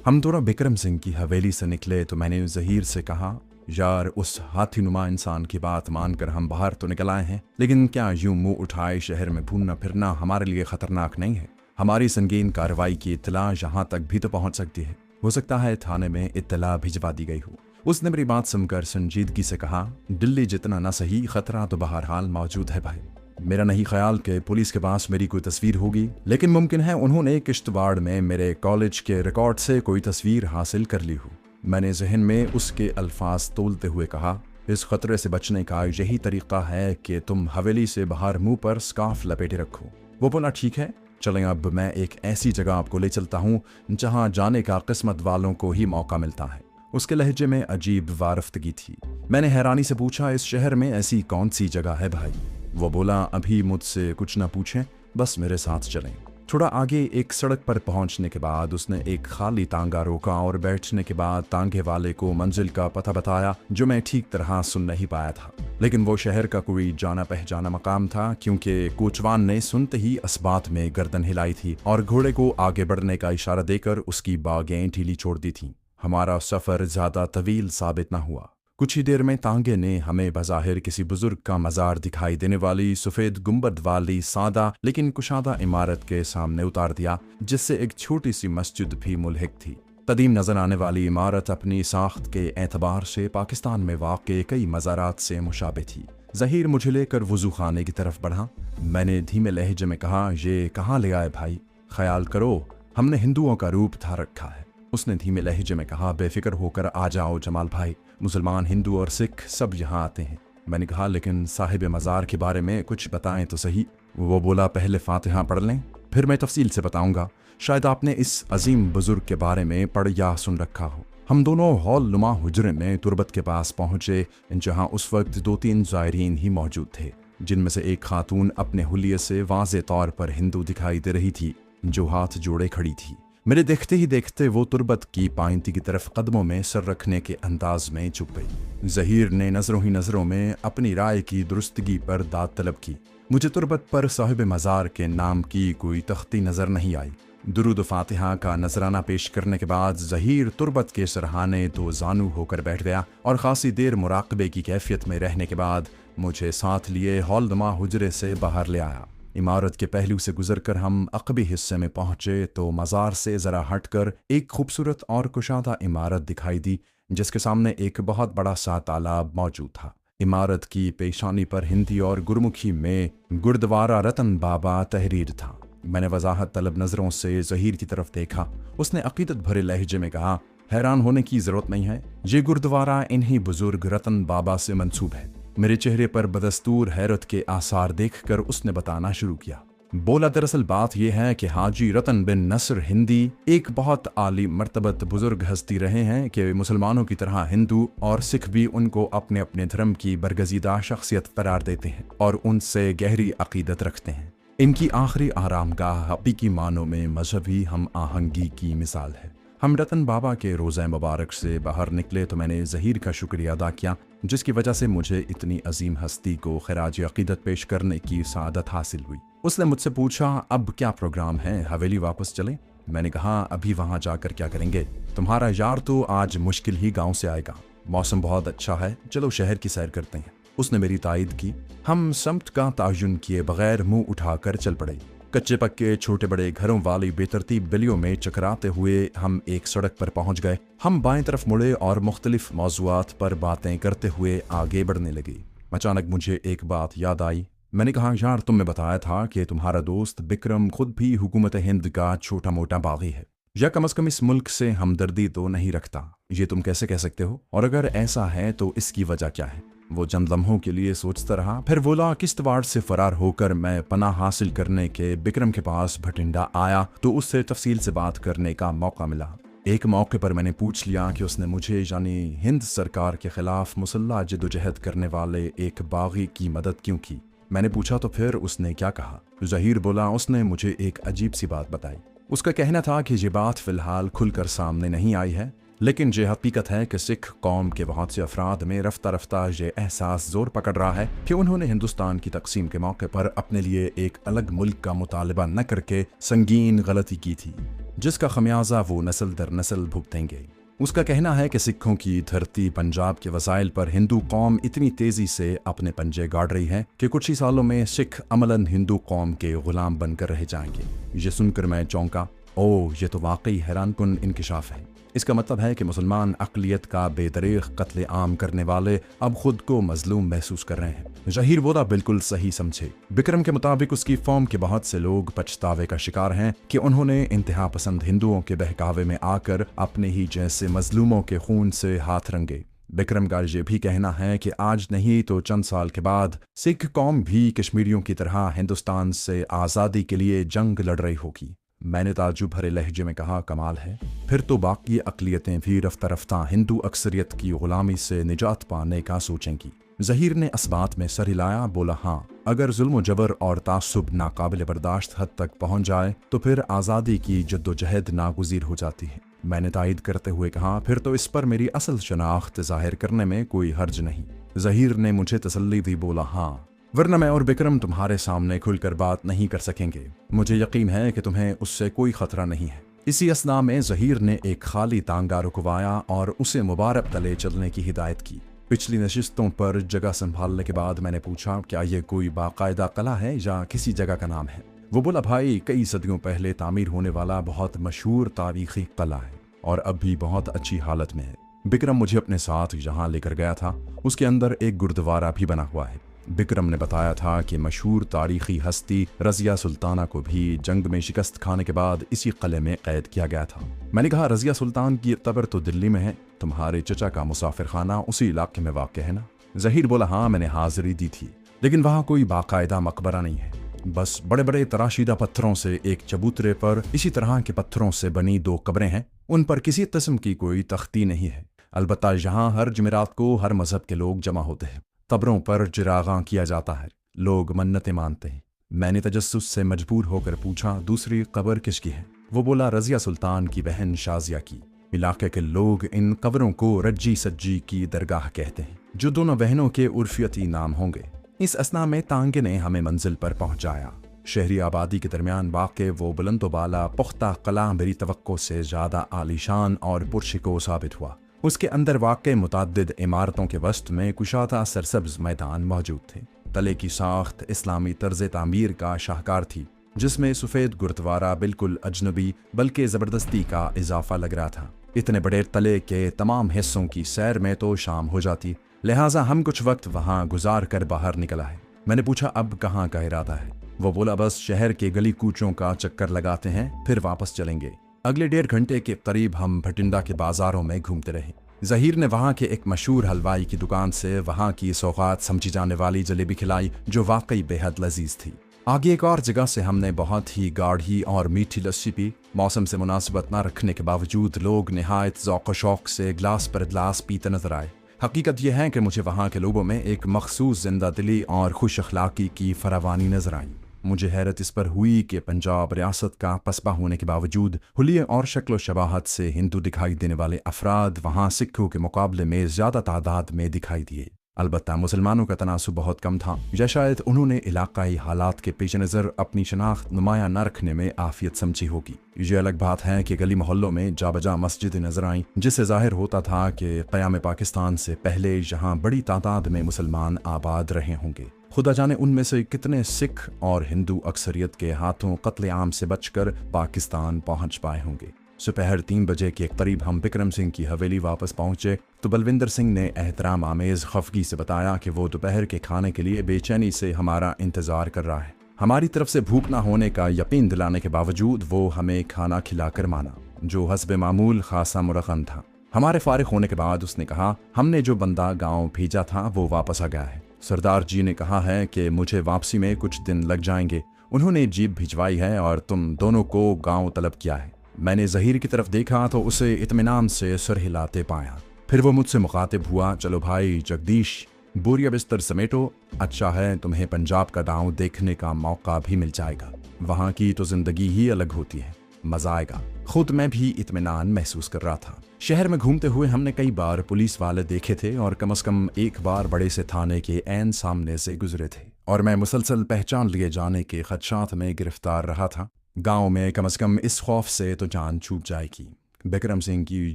हम दोनों बिक्रम सिंह की हवेली से निकले तो मैंने जहीर से कहा, यार उस हाथीनुमा इंसान की बात मानकर हम बाहर तो निकल आए हैं, लेकिन क्या यूं मुंह उठाए शहर में घूमना फिरना हमारे लिए खतरनाक नहीं है? हमारी संगीन कार्रवाई की इत्तला यहाँ तक भी तो पहुंच सकती है। हो सकता है थाने में इत्तला भिजवा दी गई हो। उसने मेरी बात सुनकर संजीदगी से कहा, दिल्ली जितना न सही, खतरा तो बहरहाल मौजूद है भाई। मेरा नहीं ख्याल कि पुलिस के पास मेरी कोई तस्वीर होगी, लेकिन मुमकिन है उन्होंने किश्तवाड़ में मेरे कॉलेज के रिकॉर्ड से कोई तस्वीर हासिल कर ली हो। मैंने जहन में उसके अल्फाज तोलते हुए कहा, इस खतरे से बचने का यही तरीका है कि तुम हवेली से बाहर मुंह पर स्कार्फ लपेटे रखो। वो बोला, ठीक है, चलें, अब मैं एक ऐसी जगह आपको ले चलता हूँ जहाँ जाने का किस्मत वालों को ही मौका मिलता है। उसके लहजे में अजीब वारफ्तगी थी। मैंने हैरानी से पूछा, इस शहर में ऐसी कौन सी जगह है भाई? वो बोला, अभी मुझसे कुछ ना पूछें, बस मेरे साथ चलें। थोड़ा आगे एक सड़क पर पहुंचने के बाद उसने एक खाली तांगा रोका और बैठने के बाद तांगे वाले को मंजिल का पता बताया, जो मैं ठीक तरह सुन नहीं पाया था। लेकिन वो शहर का कोई जाना पहचाना मकाम था, क्योंकि कोचवान ने सुनते ही अस्बात में गर्दन हिलाई थी और घोड़े को आगे बढ़ने का इशारा देकर उसकी बागें ढीली छोड़ दी थीं। हमारा सफ़र ज़्यादा तवील साबित न हुआ। कुछ ही देर में तांगे ने हमें बज़ाहिर किसी बुजुर्ग का मज़ार दिखाई देने वाली सफ़ेद गुंबद वाली सादा लेकिन कुशादा इमारत के सामने उतार दिया, जिससे एक छोटी सी मस्जिद भी मुल्हिक थी। कदीम नजर आने वाली इमारत अपनी साख्त के एतबार से पाकिस्तान में वाक़ कई मज़ारात से मुशाबे थी। ज़हीर मुझे लेकर वज़ू खाने की तरफ बढ़ा। मैंने धीमे लहजे में कहा, ये कहाँ ले आए भाई? ख्याल करो, हमने हिंदुओं का रूप धार रखा है। उसने धीमे लहजे में कहा, बेफिक्र होकर आ जाओ जमाल भाई, मुसलमान, हिंदू और सिख सब यहाँ आते हैं। मैंने कहा, लेकिन साहिब मज़ार के बारे में कुछ बताएं तो सही। वो बोला, पहले फातिहा पढ़ लें, फिर मैं तफसील से बताऊंगा। शायद आपने इस अजीम बुजुर्ग के बारे में पढ़ या सुन रखा हो। हम दोनों हॉल नुमा हुजरे में तुरबत के पास पहुंचे, जहाँ उस वक्त 2-3 ज़ायरीन ही मौजूद थे, जिनमें से एक खातून अपने हुलिये से वाज़े तौर पर हिंदू दिखाई दे रही थी, जो हाथ जोड़े खड़ी थी। मेरे देखते ही देखते वो तुरबत की पाइंती की तरफ कदमों में सर रखने के अंदाज में चुप गई। ज़हीर ने नज़रों ही नज़रों में अपनी राय की दुरुस्तगी पर दाद तलब की। मुझे तुरबत पर साहिब मज़ार के नाम की कोई तख्ती नज़र नहीं आई। दुरूद फातिहा का नजराना पेश करने के बाद ज़हीर तुरबत के सरहाने दो जानू होकर बैठ गया और खासी देर मुराकबे की कैफियत में रहने के बाद मुझे साथ लिए हॉलनुमा हुजरे से बाहर ले आया। इमारत के पहलू से गुजरकर हम अक़बी हिस्से में पहुंचे तो मज़ार से ज़रा हटकर एक खूबसूरत और कुशादा इमारत दिखाई दी, जिसके सामने एक बहुत बड़ा सा तालाब मौजूद था। इमारत की पेशानी पर हिंदी और गुरमुखी में गुरुद्वारा रतन बाबा तहरीर था। मैंने वजाहत तलब नज़रों से ज़हीर की तरफ देखा। उसने अक़ीदत भरे लहजे में कहा, हैरान होने की ज़रूरत नहीं है, ये गुरुद्वारा इन्हीं बुजुर्ग रतन बाबा से मंसूब है। मेरे चेहरे पर बदस्तूर हैरत के आसार देखकर उसने बताना शुरू किया। बोला, दरअसल बात यह है कि हाजी रतन बिन नसर हिंदी एक बहुत आली मर्तबत बुजुर्ग हस्ती रहे हैं कि मुसलमानों की तरह हिंदू और सिख भी उनको अपने अपने धर्म की बरगजीदा शख्सियत करार देते हैं और उनसे गहरी अकीदत रखते हैं। इनकी आखिरी आरामगाह हकीकी मानों में मजहबी हम आहंगी की मिसाल है। हम रतन बाबा के रोज़ा मुबारक से बाहर निकले तो मैंने ज़हीर का शुक्रिया अदा किया, जिसकी वजह से मुझे इतनी अजीम हस्ती को खराज अकीदत पेश करने की सादत हासिल हुई। उसने मुझसे पूछा, अब क्या प्रोग्राम है, हवेली वापस चलें? मैंने कहा, अभी वहाँ जाकर क्या करेंगे? तुम्हारा यार तो आज मुश्किल ही गाँव से आएगा, मौसम बहुत अच्छा है, चलो शहर की सैर करते हैं। उसने मेरी तायद की। हम समत का तायुन किए बगैर मुँह उठाकर चल पड़े। कच्चे पक्के छोटे बड़े घरों वाली बेतरतीब गलियों में चकराते हुए हम एक सड़क पर पहुंच गए। हम बाएं तरफ मुड़े और मुख्तलिफ मौज़ूआत पर बातें करते हुए आगे बढ़ने लगे। अचानक मुझे एक बात याद आई। मैंने कहा, यार तुमने बताया था कि तुम्हारा दोस्त बिक्रम खुद भी हुकूमत हिंद का छोटा मोटा बागी है, या कम अज़ कम इस मुल्क से हमदर्दी तो नहीं रखता। ये तुम कैसे कह सकते हो? और अगर ऐसा है तो इसकी वजह क्या है? वो चंद लम्हों के लिए सोचता रहा, फिर बोला, किश्तवाड़ से फरार होकर मैं पनाह हासिल करने के बिक्रम के पास भटिंडा आया तो उससे तफसील से बात करने का मौका मिला। एक मौके पर मैंने पूछ लिया कि उसने मुझे यानी हिंद सरकार के खिलाफ मुसल्लह जद्दोजहद करने वाले एक बागी की मदद क्यों की। मैंने पूछा तो फिर उसने क्या कहा? ज़हीर बोला, उसने मुझे एक अजीब सी बात बताई। उसका कहना था कि ये बात फ़िलहाल खुलकर सामने नहीं आई है, लेकिन ये हकीकत है कि सिख कौम के बहुत से अफराद में रफ्ता रफ्ता ये एहसास जोर पकड़ रहा है कि उन्होंने हिंदुस्तान की तकसीम के मौके पर अपने लिए एक अलग मुल्क का मुतालबा न करके संगीन गलती की थी, जिसका खमियाजा वो नस्ल दर नस्ल भुगतेंगे। उसका कहना है कि सिखों की धरती पंजाब के वसाइल पर हिंदू कौम इतनी तेजी से अपने पंजे गाड़ रही है कि कुछ ही सालों में सिख अमलन हिंदू कौम के गुलाम बनकर रह जाएंगे। ये सुनकर मैं चौंका। ओह, ये तो वाकई हैरानकुन इंकिशाफ है। इसका मतलब है कि मुसलमान अक़लियत का बेदरीग कत्ले आम करने वाले अब खुद को मजलूम महसूस कर रहे हैं। ज़हीर बोला, बिल्कुल सही समझे। बिक्रम के मुताबिक उसकी कौम के बहुत से लोग पछतावे का शिकार हैं कि उन्होंने इंतहा पसंद हिंदुओं के बहकावे में आकर अपने ही जैसे मजलूमों के खून से हाथ रंगे। बिक्रम का ये भी कहना है कि आज नहीं तो चंद साल के बाद सिख कौम भी कश्मीरियों की तरह हिंदुस्तान से आज़ादी के लिए जंग लड़ रही होगी। मैंने ताज्जुब भरे लहजे में कहा, कमाल है। फिर तो बाकी अक़लियतें भी रफ्ता रफ्ता हिंदू अक्सरियत की गुलामी से निजात पाने का सोचेंगी। ज़हीर ने असबात में सर हिलाया, बोला, हाँ, अगर जुल्म जबर और तासुब नाकाबिल बर्दाश्त हद तक पहुँच जाए तो फिर आज़ादी की जद्दोजहद नागुज़ीर हो जाती है। मैंने तायद करते हुए कहा, फिर तो इस पर मेरी असल शनाख्त ज़ाहिर करने में कोई हर्ज नहीं। ज़हीर ने मुझे तसल्ली दी, बोला, हाँ, वरना मैं और बिक्रम तुम्हारे सामने खुलकर बात नहीं कर सकेंगे। मुझे यकीन है कि तुम्हें उससे कोई खतरा नहीं है। इसी असना में ज़हीर ने एक खाली तांगा रुकवाया और उसे मुबारक तले चलने की हिदायत की। पिछली नशिस्तों पर जगह संभालने के बाद मैंने पूछा, क्या ये कोई बाकायदा कला है या किसी जगह का नाम है? वो बोला, भाई, कई सदियों पहले तामीर होने वाला बहुत मशहूर तारीखी कला है और अब भी बहुत अच्छी हालत में है। बिक्रम मुझे अपने साथ जहाँ लेकर गया था उसके अंदर एक गुरुद्वारा भी बना हुआ है। बिक्रम ने बताया था कि मशहूर तारीखी हस्ती रज़िया सुल्ताना को भी जंग में शिकस्त खाने के बाद इसी किले में कैद किया गया था। मैंने कहा, रज़िया सुल्तान की कब्र तो दिल्ली में है, तुम्हारे चचा का मुसाफिर खाना उसी इलाके में वाक़ है ना? ज़हीर बोला, हाँ, मैंने हाजिरी दी थी, लेकिन वहाँ कोई बाकायदा मकबरा नहीं है। बस बड़े बड़े तराशीदा पत्थरों से एक चबूतरे पर इसी तरह के पत्थरों से बनी 2 कब्रें हैं। उन पर किसी किस्म की कोई तख्ती नहीं है। अलबत्ता यहाँ हर जुमेरात को हर मजहब के लोग जमा होते हैं। कब्रों पर चिरागां किया जाता है, लोग मन्नतें मानते हैं। मैंने तजस्सुस से मजबूर होकर पूछा, दूसरी कब्र किसकी है? वो बोला, रज़िया सुल्तान की बहन शाजिया की। इलाके के लोग इन कब्रों को रज्जी सज्जी की दरगाह कहते हैं, जो दोनों बहनों के उर्फियती नाम होंगे। इस असना में तांगे ने हमें मंजिल पर पहुंचाया। शहरी आबादी के दरमियान वाक़े वो बुलंदोबाला पुख्ता कला मेरी तवक्को से ज़्यादा आलीशान और पुरशिको साबित हुआ। उसके अंदर वाक़े मुतअद्दिद इमारतों के वस्त में कुशादा सरसब्ज मैदान मौजूद थे। तले की साख्त इस्लामी तर्ज तामीर का शाहकार थी, जिसमें सफ़ेद गुरुद्वारा बिल्कुल अजनबी बल्कि ज़बरदस्ती का इजाफा लग रहा था। इतने बड़े तले के तमाम हिस्सों की सैर में तो शाम हो जाती, लिहाजा हम कुछ वक्त वहाँ गुजार कर बाहर निकला है। मैंने पूछा, अब कहाँ का इरादा है? वो बोला, बस शहर के गली कूचों का चक्कर लगाते हैं, फिर वापस चलेंगे। अगले 1.5 घंटे के करीब हम भटिंडा के बाजारों में घूमते रहे। ज़हीर ने वहाँ के एक मशहूर हलवाई की दुकान से वहाँ की सौगात समझी जाने वाली जलेबी खिलाई, जो वाकई बेहद लजीज थी। आगे एक और जगह से हमने बहुत ही गाढ़ी और मीठी लस्सी पी। मौसम से मुनासिबत न रखने के बावजूद लोग नहायत ज़ौक़ शौक़ से गिलास पर गिलास पीते नजर आए। हकीकत यह है कि मुझे वहाँ के लोगों में एक मखसूस जिंदा दिली और खुश अखलाकी की फरावानी नजर आई। मुझे हैरत इस पर हुई कि पंजाब रियासत का कस्बा होने के बावजूद हुलिये और शक्ल शबाहत से हिंदू दिखाई देने वाले अफराद वहाँ सिखों के मुकाबले में ज़्यादा तादाद में दिखाई दिए। अलबत्ता मुसलमानों का तनासुब बहुत कम था, या शायद उन्होंने इलाकाई हालात के पेश नज़र अपनी शनाख्त नुमाया न रखने में आफियत समझी होगी। ये अलग बात है कि गली मोहल्लों में जाबजा मस्जिदें नजर आईं, जिससे जाहिर होता था कि क़याम पाकिस्तान से पहले यहाँ बड़ी तादाद में मुसलमान आबाद रहे होंगे। खुदा जाने उनमें से कितने सिख और हिंदू अक्सरियत के हाथों कत्लेआम से बचकर पाकिस्तान पहुंच पाए होंगे। दोपहर 3 बजे के करीब हम बिक्रम सिंह की हवेली वापस पहुंचे तो बलविंदर सिंह ने एहतराम आमेज खफगी से बताया कि वो दोपहर के खाने के लिए बेचैनी से हमारा इंतजार कर रहा है। हमारी तरफ से भूख ना होने का यकीन दिलाने के बावजूद वो हमें खाना खिलाकर माना, जो हस्बे मामूल खासा मुरखन था। हमारे फारिग होने के बाद उसने कहा, हमने जो बंदा गाँव भेजा था वो वापस आ गया है। सरदार जी ने कहा है कि मुझे वापसी में कुछ दिन लग जाएंगे। उन्होंने जीप भिजवाई है और तुम दोनों को गांव तलब किया है। मैंने ज़हीर की तरफ देखा तो उसे इत्मीनान से सर हिलाते पाया। फिर वो मुझसे मुखातिब हुआ, चलो भाई जगदीश, बोरिया बिस्तर समेटो। अच्छा है तुम्हें पंजाब का गाँव देखने का मौका भी मिल जाएगा। वहाँ की तो जिंदगी ही अलग होती है, मजा आएगा। खुद मैं भी इत्मीनान महसूस कर रहा था। शहर में घूमते हुए हमने कई बार पुलिस वाले देखे थे और कम से कम एक बार बड़े से थाने के ऐन सामने से गुजरे थे, और मैं मुसलसल पहचान लिए जाने के खदशात में गिरफ्तार रहा था। गांव में कम से कम इस खौफ से तो जान छूट जाएगी। बिक्रम सिंह की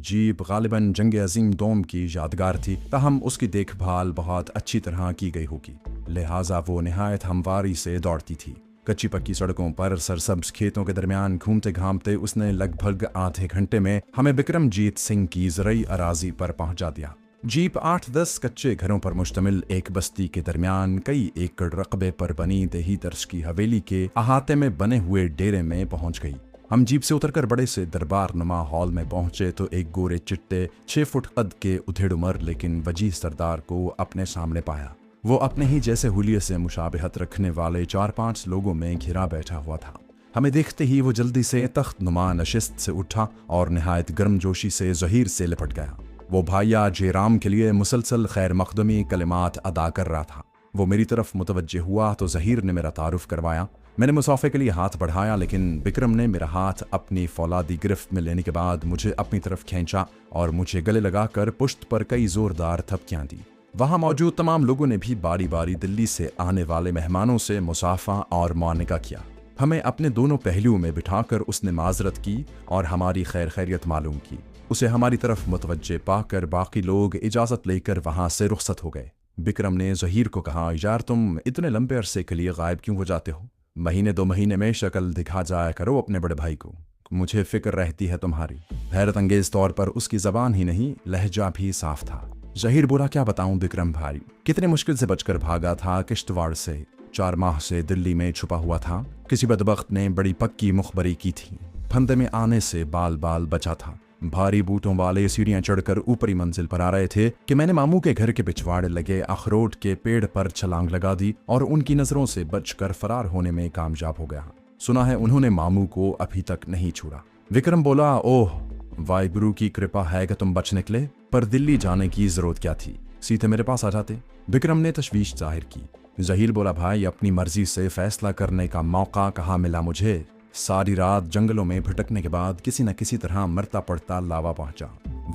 जीप गालिबन जंग अजीम दोम की यादगार थी, ताहम उसकी देखभाल बहुत अच्छी तरह की गई होगी, लिहाजा वो निहायत हमवारी से दौड़ती थी। कच्ची पक्की सड़कों पर सरसब्ज खेतों के दरमियान घूमते घामते उसने लगभग आधे घंटे में हमें बिक्रमजीत सिंह की ज़रई अराजी पर पहुंचा दिया। जीप 8-10 कच्चे घरों पर मुश्तमिल एक बस्ती के दरमियान कई एकड़ रकबे पर बनी देही दर्श की हवेली के अहाते में बने हुए डेरे में पहुंच गई। हम जीप से उतरकर बड़े से दरबार नुमा हॉल में पहुंचे तो एक गोरे चिट्टे 6 फुट कद के उधेड़ उमर लेकिन वजीह सरदार को अपने सामने पाया। वो अपने ही जैसे हुलिये से मुशाबहत रखने वाले 4-5 लोगों में घिरा बैठा हुआ था। हमें देखते ही वो जल्दी से तख्त नुमा नशिस्त से उठा और निहायत गर्मजोशी से ज़हीर से लिपट गया। वो भाइया जयराम के लिए मुसलसल खैर मखदमी कलिमात अदा कर रहा था। वो मेरी तरफ मुतवज्जे हुआ तो ज़हीर ने मेरा तारुफ करवाया। मैंने मुसाफे के लिए हाथ बढ़ाया, लेकिन बिक्रम ने मेरा हाथ अपनी फौलादी गिरफ्त में लेने के बाद मुझे अपनी तरफ खींचा और मुझे गले लगाकर पुश्त पर कई जोरदार थपकियां दी। वहां मौजूद तमाम लोगों ने भी बारी बारी दिल्ली से आने वाले मेहमानों से मुसाफा और मुआनिका किया। हमें अपने दोनों पहलुओं में बिठाकर उसने माजरत की और हमारी खैर खैरियत मालूम की। उसे हमारी तरफ मुतवज्जे पाकर बाकी लोग इजाज़त लेकर वहां से रुखसत हो गए। बिक्रम ने ज़हीर को कहा, यार तुम इतने लंबे अरसे के लिए गायब क्यों हो जाते हो? महीने 2 महीने में शक्ल दिखा जाया करो अपने बड़े भाई को, मुझे फिक्र रहती है तुम्हारी। हैरत अंगेज तौर पर उसकी जबान ही नहीं लहजा भी साफ था। ज़हीर बोला, क्या बताऊं बिक्रम भाई, कितने मुश्किल से बचकर भागा था किश्तवाड़ से। 4 माह से दिल्ली में छुपा हुआ था। किसी बदबख्त ने बड़ी पक्की मुखबरी की थी। फंदे में आने से बाल बाल बचा था। भारी बूटों वाले सीढ़ियां चढ़कर ऊपरी मंजिल पर आ रहे थे कि मैंने मामू के घर के पिछवाड़े लगे अखरोट के पेड़ पर छलांग लगा दी और उनकी नजरों से बचकर फरार होने में कामयाब हो गया। सुना है उन्होंने मामू को अभी तक नहीं छोड़ा। विक्रम बोला, ओह वाहिगुरु की कृपा है कि तुम बच निकले, पर दिल्ली जाने की जरूरत क्या थी, सीधे मेरे पास आ जाते। बिक्रम ने तशवीश जाहिर की। ज़हीर बोला, भाई अपनी मर्जी से फैसला करने का मौका कहाँ मिला मुझे। सारी रात जंगलों में भटकने के बाद किसी न किसी तरह मरता पड़ता लावा पहुंचा।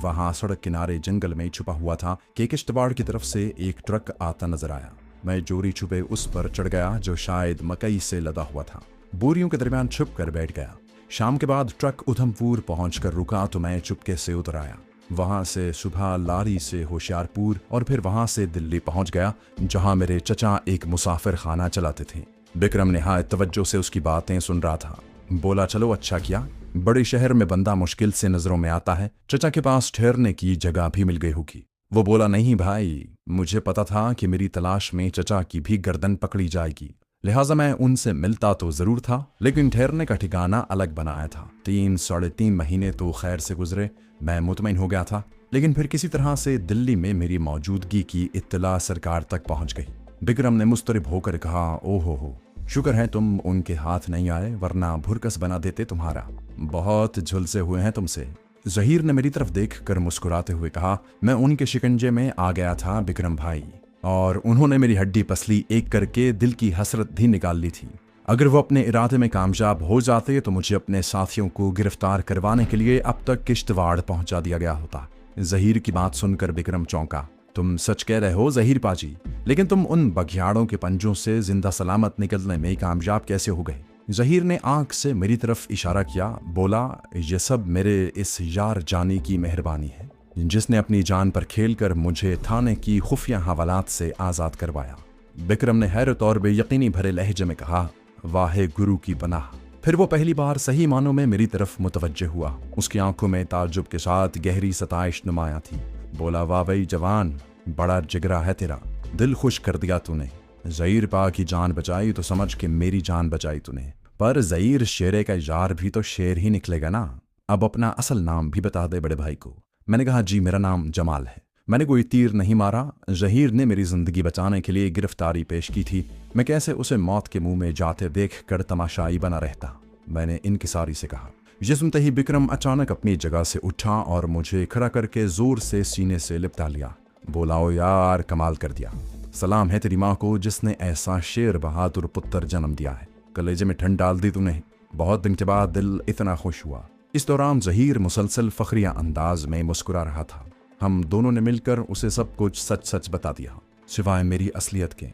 वहां सड़क किनारे जंगल में छुपा हुआ था कि किश्तवाड़ की तरफ से एक ट्रक आता नजर आया। मैं चोरी छुपे उस पर चढ़ गया जो शायद मकई से लदा हुआ था। बोरियों के दरमियान छुप कर बैठ गया। शाम के बाद ट्रक उधमपुर पहुंचकर रुका तो मैं चुपके से उतर आया। वहां से सुबह लारी से होशियारपुर और फिर वहां से दिल्ली पहुंच गया, जहां मेरे चचा एक मुसाफिर खाना चलाते थे। बिक्रम निहायत तवज्जो से उसकी बातें सुन रहा था। बोला, चलो अच्छा किया, बड़े शहर में बंदा मुश्किल से नजरों में आता है, चचा के पास ठहरने की जगह भी मिल गई होगी। वो बोला, नहीं भाई, मुझे पता था कि मेरी तलाश में चचा की भी गर्दन पकड़ी जाएगी, लिहाजा मैं उनसे मिलता तो जरूर था, लेकिन ठहरने का ठिकाना अलग बनाया था। 3-3.5 महीने तो खैर से गुजरे। मैं मुतमईन हो गया था, लेकिन फिर किसी तरह से दिल्ली में मेरी मौजूदगी की इत्तला सरकार तक पहुंच गई। बिक्रम ने मुस्तरिब होकर कहा, ओहो हो, शुक्र है तुम उनके हाथ नहीं आए, वरना भुरकस बना देते तुम्हारा। बहुत झुलसे हुए हैं तुमसे। ज़हीर ने मेरी तरफ देखकर मुस्कुराते हुए कहा, मैं उनके शिकंजे में आ गया था बिक्रम भाई, और उन्होंने मेरी हड्डी पसली एक करके दिल की हसरत भी निकाल ली थी। अगर वो अपने इरादे में कामयाब हो जाते तो मुझे अपने साथियों को गिरफ्तार करवाने के लिए अब तक किश्तवाड़ पहुंचा दिया गया होता। ज़हीर की बात सुनकर बिक्रम चौंका। तुम सच कह रहे हो ज़हीर पाजी, लेकिन तुम उन बघियाड़ों के पंजों से जिंदा सलामत निकलने में कामयाब कैसे हो गए? ज़हीर ने आंख से मेरी तरफ इशारा किया। बोला, ये सब मेरे इस यार जानी की मेहरबानी है, जिसने अपनी जान पर खेलकर मुझे थाने की खुफिया हवालात से आज़ाद करवाया। बिक्रम ने हैरत और बेयकीनी भरे लहजे में कहा, वाहे गुरु की पनाह। फिर वो पहली बार सही मानों में मेरी तरफ मुतवज्जे हुआ। उसकी आंखों में ताज्जुब के साथ गहरी सताइश नुमाया थी। बोला, वाह भाई जवान, बड़ा जिगरा है तेरा, दिल खुश कर दिया तूने। ज़हीर पा की जान बचाई तो समझ के मेरी जान बचाई तूने। पर ज़हीर शेरे का यार भी तो शेर ही निकलेगा ना। अब अपना असल नाम भी बता दे बड़े भाई को। मैंने कहा, जी मेरा नाम जमाल है। मैंने कोई तीर नहीं मारा। ज़हीर ने मेरी जिंदगी बचाने के लिए गिरफ्तारी पेश की थी। मैं कैसे उसे मौत के मुंह में जाते देख कर तमाशाई बना रहता। मैंने इनकिसारी से कहा। ये सुनते ही बिक्रम अचानक अपनी जगह से उठा और मुझे खड़ा करके जोर से सीने से लिपटा लिया। बोला, ओ यार, कमाल कर दिया। सलाम है तेरी माँ को जिसने ऐसा शेर बहादुर पुत्र जन्म दिया है। कलेजे में ठंड डाल दी तूने। बहुत दिन के बाद दिल इतना खुश हुआ। इस दौरान ज़हीर मुसलसल फखरिया अंदाज में मुस्कुरा रहा था। हम दोनों ने मिलकर उसे सब कुछ सच सच बता दिया, सिवाय मेरी असलियत के।